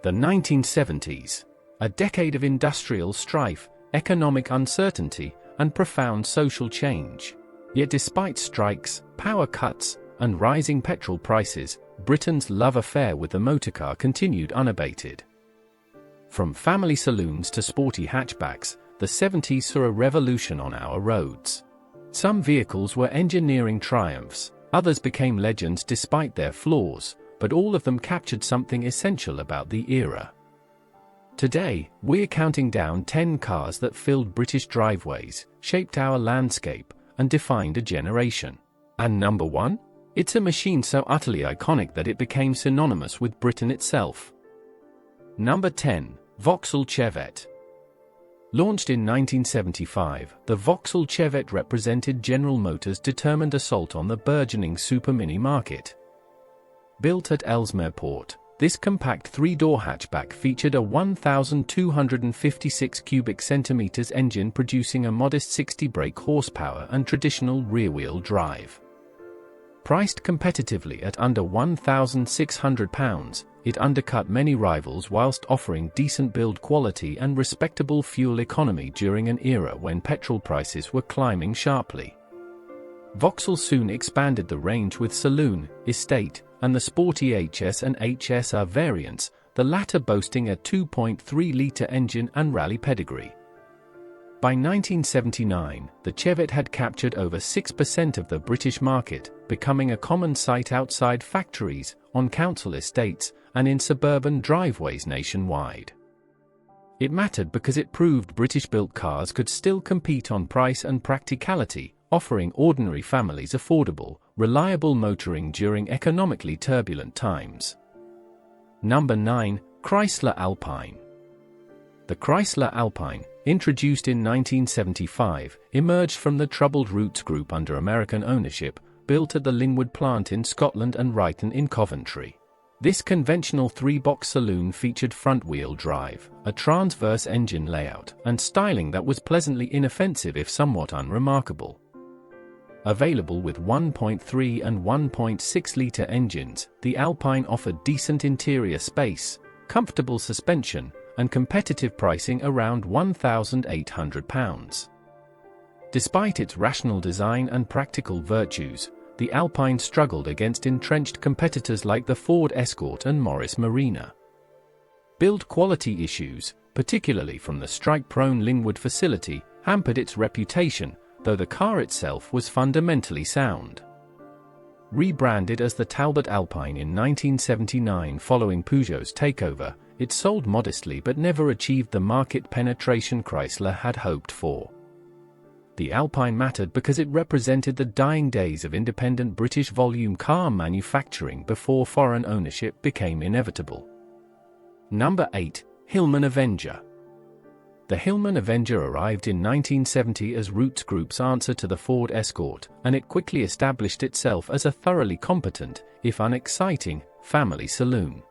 The 1970s, a decade of industrial strife, economic uncertainty, and profound social change. Yet despite strikes, power cuts, and rising petrol prices, Britain's love affair with the motorcar continued unabated. From family saloons to sporty hatchbacks, the 70s saw a revolution on our roads. Some vehicles were engineering triumphs, others became legends despite their flaws, but all of them captured something essential about the era. Today, we're counting down 10 cars that filled British driveways, shaped our landscape, and defined a generation. And number 1? It's a machine so utterly iconic that it became synonymous with Britain itself. Number 10. Vauxhall Chevette. Launched in 1975, the Vauxhall Chevette represented General Motors' determined assault on the burgeoning supermini market. Built at Ellesmere Port, this compact three-door hatchback featured a 1,256 cubic centimeters engine producing a modest 60 brake horsepower and traditional rear-wheel drive. Priced competitively at under £1,600, it undercut many rivals whilst offering decent build quality and respectable fuel economy during an era when petrol prices were climbing sharply. Vauxhall soon expanded the range with Saloon, Estate, and the sporty HS and HSR variants, the latter boasting a 2.3-litre engine and rally pedigree. By 1979, the Chevette had captured over 6% of the British market, becoming a common sight outside factories, on council estates, and in suburban driveways nationwide. It mattered because it proved British-built cars could still compete on price and practicality, offering ordinary families affordable, reliable motoring during economically turbulent times. Number 9. Chrysler Alpine. The Chrysler Alpine, introduced in 1975, emerged from the troubled Rootes Group under American ownership, built at the Linwood plant in Scotland and Ryton in Coventry. This conventional three-box saloon featured front-wheel drive, a transverse engine layout, and styling that was pleasantly inoffensive if somewhat unremarkable. Available with 1.3 and 1.6-litre engines, the Alpine offered decent interior space, comfortable suspension, and competitive pricing around £1,800. Despite its rational design and practical virtues, the Alpine struggled against entrenched competitors like the Ford Escort and Morris Marina. Build quality issues, particularly from the strike-prone Linwood facility, hampered its reputation, though the car itself was fundamentally sound. Rebranded as the Talbot Alpine in 1979 following Peugeot's takeover, it sold modestly but never achieved the market penetration Chrysler had hoped for. The Alpine mattered because it represented the dying days of independent British volume car manufacturing before foreign ownership became inevitable. Number 8. Hillman Avenger. The Hillman Avenger arrived in 1970 as Rootes Group's answer to the Ford Escort, and it quickly established itself as a thoroughly competent, if unexciting, family saloon.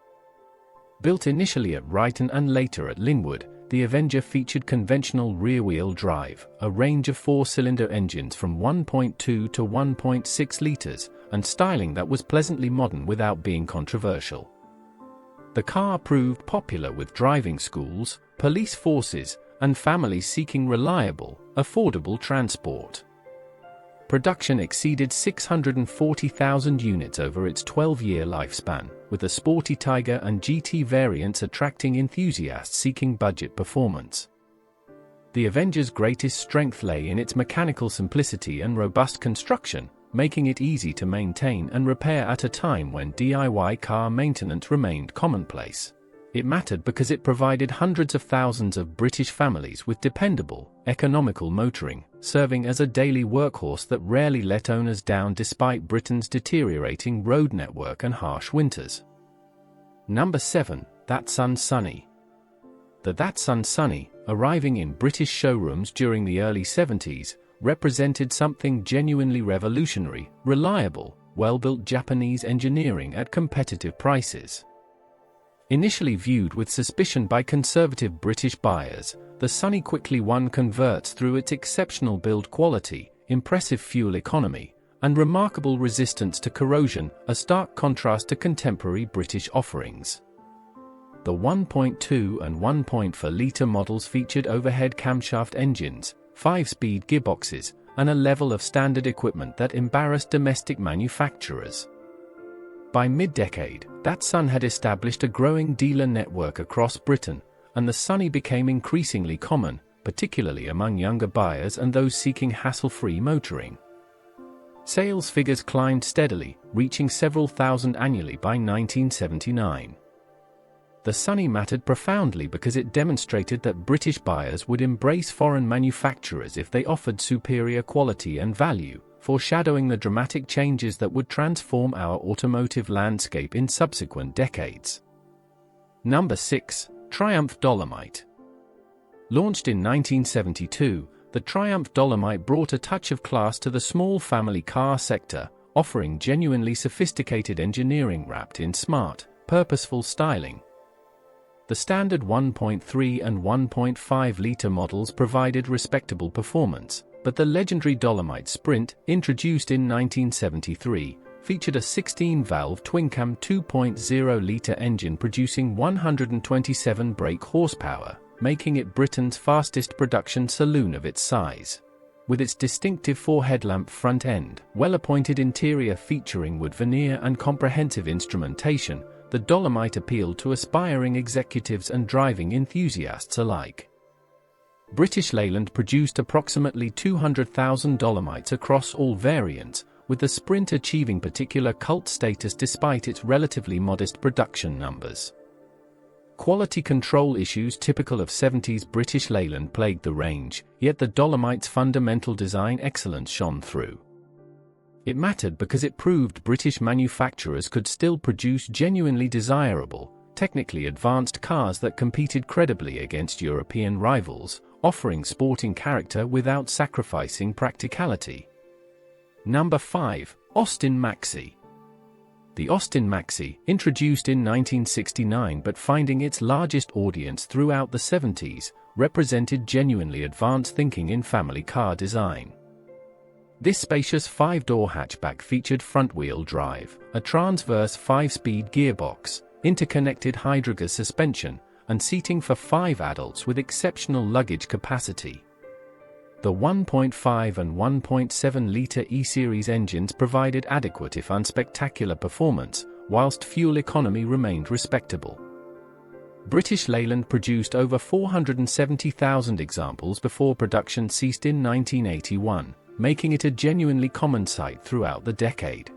Built initially at Ryton and later at Linwood, the Avenger featured conventional rear-wheel drive, a range of four-cylinder engines from 1.2 to 1.6 litres, and styling that was pleasantly modern without being controversial. The car proved popular with driving schools, police forces, and families seeking reliable, affordable transport. Production exceeded 640,000 units over its 12-year lifespan, with the sporty Tiger and GT variants attracting enthusiasts seeking budget performance. The Avenger's greatest strength lay in its mechanical simplicity and robust construction, making it easy to maintain and repair at a time when DIY car maintenance remained commonplace. It mattered because it provided hundreds of thousands of British families with dependable, economical motoring, serving as a daily workhorse that rarely let owners down despite Britain's deteriorating road network and harsh winters. Number 7. Datsun Sunny. The Datsun Sunny, arriving in British showrooms during the early 70s, represented something genuinely revolutionary, reliable, well-built Japanese engineering at competitive prices. Initially viewed with suspicion by conservative British buyers, the Sunny quickly won converts through its exceptional build quality, impressive fuel economy, and remarkable resistance to corrosion, a stark contrast to contemporary British offerings. The 1.2 and 1.4-liter models featured overhead camshaft engines, 5-speed gearboxes, and a level of standard equipment that embarrassed domestic manufacturers. By mid-decade, Datsun had established a growing dealer network across Britain, and the Sunny became increasingly common, particularly among younger buyers and those seeking hassle-free motoring. Sales figures climbed steadily, reaching several thousand annually by 1979. The Sunny mattered profoundly because it demonstrated that British buyers would embrace foreign manufacturers if they offered superior quality and value, foreshadowing the dramatic changes that would transform our automotive landscape in subsequent decades. Number 6. Triumph Dolomite. Launched in 1972, the Triumph Dolomite brought a touch of class to the small family car sector, offering genuinely sophisticated engineering wrapped in smart, purposeful styling. The standard 1.3 and 1.5-liter models provided respectable performance, but the legendary Dolomite Sprint, introduced in 1973, featured a 16-valve twin-cam 2.0-liter engine producing 127 brake horsepower, making it Britain's fastest production saloon of its size. With its distinctive 4-headlamp front end, well-appointed interior featuring wood veneer and comprehensive instrumentation, the Dolomite appealed to aspiring executives and driving enthusiasts alike. British Leyland produced approximately 200,000 Dolomites across all variants, with the Sprint achieving particular cult status despite its relatively modest production numbers. Quality control issues typical of 70s British Leyland plagued the range, yet the Dolomite's fundamental design excellence shone through. It mattered because it proved British manufacturers could still produce genuinely desirable, technically advanced cars that competed credibly against European rivals, offering sporting character without sacrificing practicality. Number 5. Austin Maxi. The Austin Maxi, introduced in 1969 but finding its largest audience throughout the 70s, represented genuinely advanced thinking in family car design. This spacious 5-door hatchback featured front-wheel drive, a transverse 5-speed gearbox, interconnected hydrogas suspension, and seating for 5 adults with exceptional luggage capacity. The 1.5 and 1.7-liter E-Series engines provided adequate if unspectacular performance, whilst fuel economy remained respectable. British Leyland produced over 470,000 examples before production ceased in 1981, making it a genuinely common sight throughout the decade.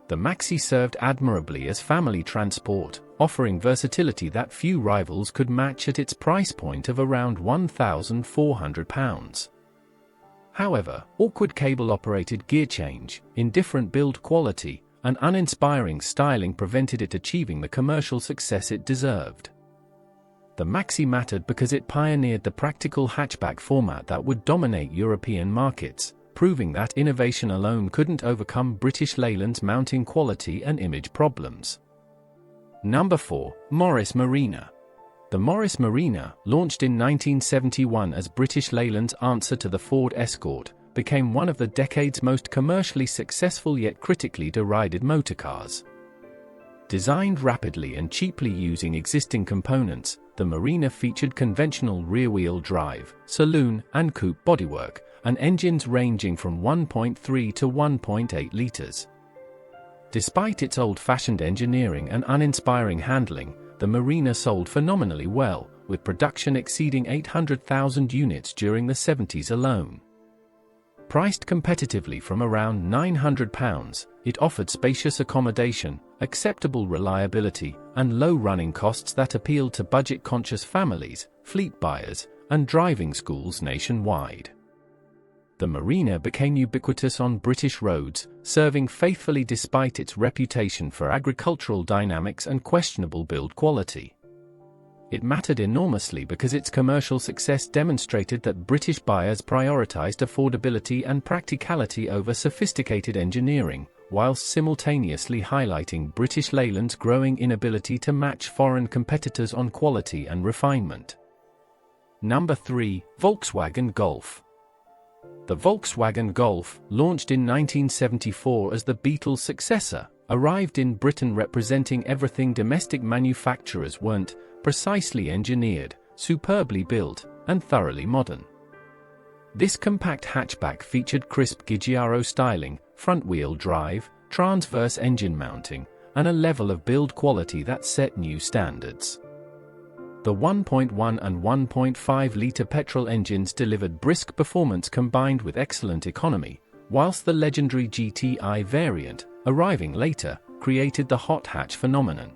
The Maxi served admirably as family transport, offering versatility that few rivals could match at its price point of around £1,400. However, awkward cable-operated gear change, indifferent build quality, and uninspiring styling prevented it achieving the commercial success it deserved. The Maxi mattered because it pioneered the practical hatchback format that would dominate European markets, proving that innovation alone couldn't overcome British Leyland's mounting quality and image problems. Number 4. Morris Marina. The Morris Marina, launched in 1971 as British Leyland's answer to the Ford Escort, became one of the decade's most commercially successful yet critically derided motorcars. Designed rapidly and cheaply using existing components, the Marina featured conventional rear-wheel drive, saloon, and coupe bodywork, and engines ranging from 1.3 to 1.8 liters. Despite its old-fashioned engineering and uninspiring handling, the Marina sold phenomenally well, with production exceeding 800,000 units during the 70s alone. Priced competitively from around £900, it offered spacious accommodation, acceptable reliability, and low running costs that appealed to budget-conscious families, fleet buyers, and driving schools nationwide. The Marina became ubiquitous on British roads, serving faithfully despite its reputation for agricultural dynamics and questionable build quality. It mattered enormously because its commercial success demonstrated that British buyers prioritized affordability and practicality over sophisticated engineering, whilst simultaneously highlighting British Leyland's growing inability to match foreign competitors on quality and refinement. Number 3. Volkswagen Golf. The Volkswagen Golf, launched in 1974 as the Beetle's successor, arrived in Britain representing everything domestic manufacturers weren't: precisely engineered, superbly built, and thoroughly modern. This compact hatchback featured crisp Giugiaro styling, front-wheel drive, transverse engine mounting, and a level of build quality that set new standards. The 1.1 and 1.5-litre petrol engines delivered brisk performance combined with excellent economy, whilst the legendary GTI variant, arriving later, created the hot hatch phenomenon.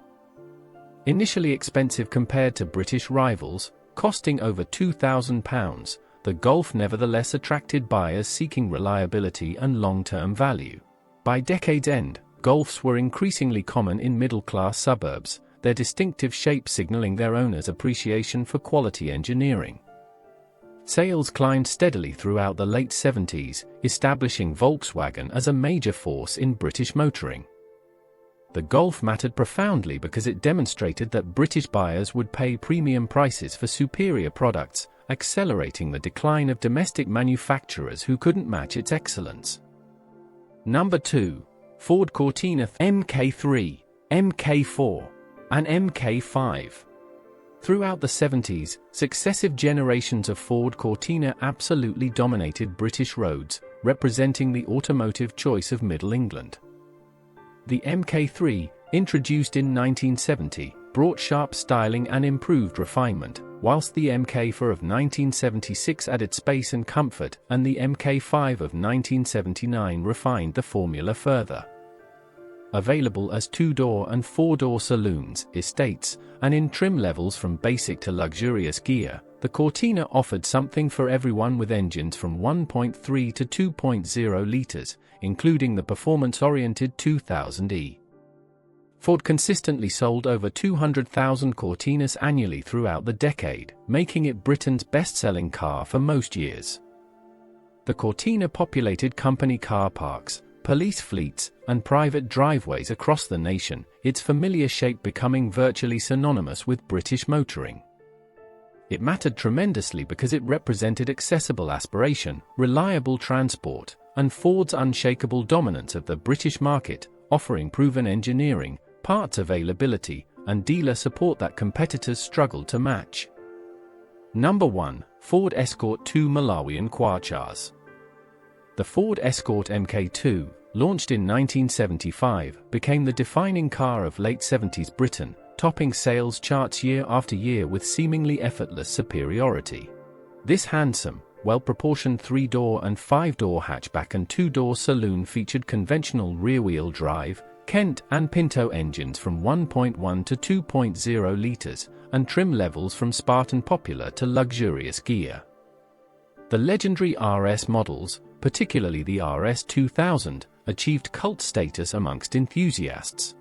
Initially expensive compared to British rivals, costing over £2,000, the Golf nevertheless attracted buyers seeking reliability and long-term value. By decade's end, Golfs were increasingly common in middle-class suburbs, their distinctive shape signaling their owners' appreciation for quality engineering. Sales climbed steadily throughout the late 70s, establishing Volkswagen as a major force in British motoring. The Golf mattered profoundly because it demonstrated that British buyers would pay premium prices for superior products, accelerating the decline of domestic manufacturers who couldn't match its excellence. Number 2. Ford Cortina Mk3, Mk4, and Mk5. Throughout the 70s, successive generations of Ford Cortina absolutely dominated British roads, representing the automotive choice of Middle England. The Mk3, introduced in 1970, brought sharp styling and improved refinement, whilst the Mk4 of 1976 added space and comfort, and the Mk5 of 1979 refined the formula further. Available as 2-door and 4-door saloons, estates, and in trim levels from basic to luxurious gear, the Cortina offered something for everyone with engines from 1.3 to 2.0 litres, including the performance-oriented 2000e. Ford consistently sold over 200,000 Cortinas annually throughout the decade, making it Britain's best-selling car for most years. The Cortina populated company car parks, police fleets, and private driveways across the nation, its familiar shape becoming virtually synonymous with British motoring. It mattered tremendously because it represented accessible aspiration, reliable transport, and Ford's unshakable dominance of the British market, offering proven engineering, parts availability, and dealer support that competitors struggled to match. Number 1. Ford Escort 2 Malawian Quachars. The Ford Escort Mk2, launched in 1975, became the defining car of late 70s Britain, topping sales charts year after year with seemingly effortless superiority. This handsome, well-proportioned 3-door and 5-door hatchback and 2-door saloon featured conventional rear-wheel drive, Kent and Pinto engines from 1.1 to 2.0 litres, and trim levels from Spartan Popular to luxurious gear. The legendary RS models, particularly the RS 2000, achieved cult status amongst enthusiasts.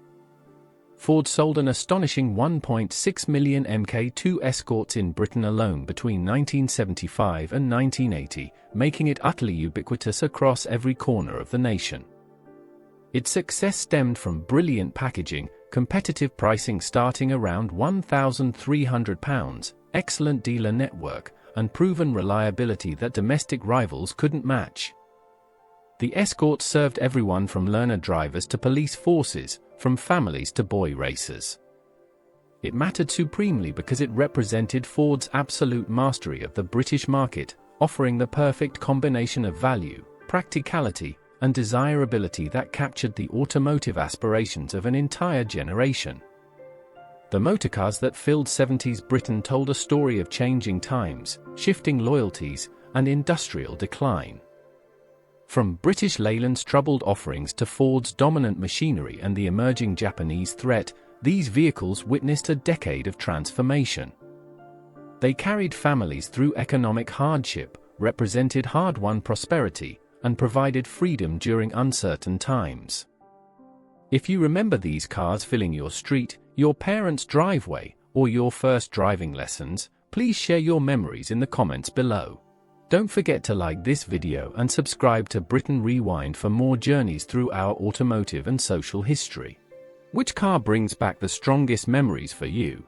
Ford sold an astonishing 1.6 million Mk2 Escorts in Britain alone between 1975 and 1980, making it utterly ubiquitous across every corner of the nation. Its success stemmed from brilliant packaging, competitive pricing starting around £1,300, excellent dealer network, and proven reliability that domestic rivals couldn't match. The Escort served everyone from learner drivers to police forces, from families to boy racers. It mattered supremely because it represented Ford's absolute mastery of the British market, offering the perfect combination of value, practicality, and desirability that captured the automotive aspirations of an entire generation. The motorcars that filled 70s Britain told a story of changing times, shifting loyalties, and industrial decline. From British Leyland's troubled offerings to Ford's dominant machinery and the emerging Japanese threat, these vehicles witnessed a decade of transformation. They carried families through economic hardship, represented hard-won prosperity, and provided freedom during uncertain times. If you remember these cars filling your street, your parents' driveway, or your first driving lessons, please share your memories in the comments below. Don't forget to like this video and subscribe to Britain Rewind for more journeys through our automotive and social history. Which car brings back the strongest memories for you?